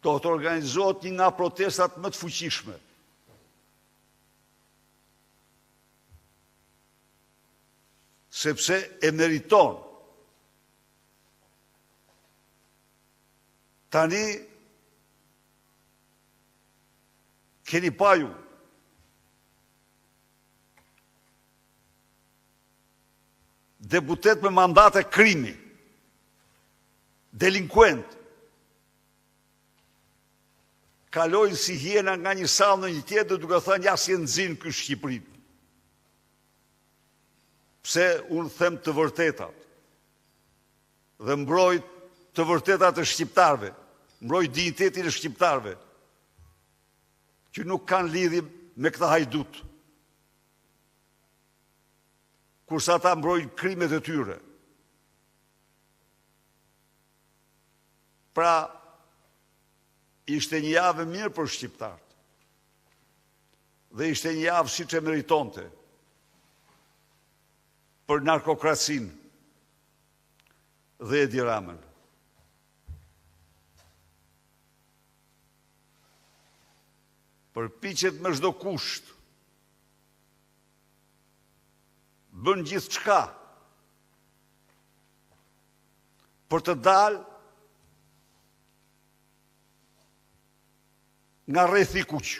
do të organizohet një nga protestat më të fuqishme. Sepse e meriton. Tani, keni pa ju. Deputet me mandate krimi, delinkuent, kalojnë si hiena nga një sallë në një tjetër duke thënë ja si e nxin ky Shqipërinë. Pse unë them të vërtetat dhe mbroj të vërtetat e shqiptarve, mbroj dignitetin e shqiptarve, që nuk kanë lidhje me këta hajdut, kurse ata mbrojnë krimet e tyre. Pra, ishte një javë mirë për shqiptarët, dhe ishte një javë siç e meritonte për narkokracinë dhe Edi Ramën. Përpiqet me çdo kusht, bën gjithçka për të dalë nga rrethi i kuq.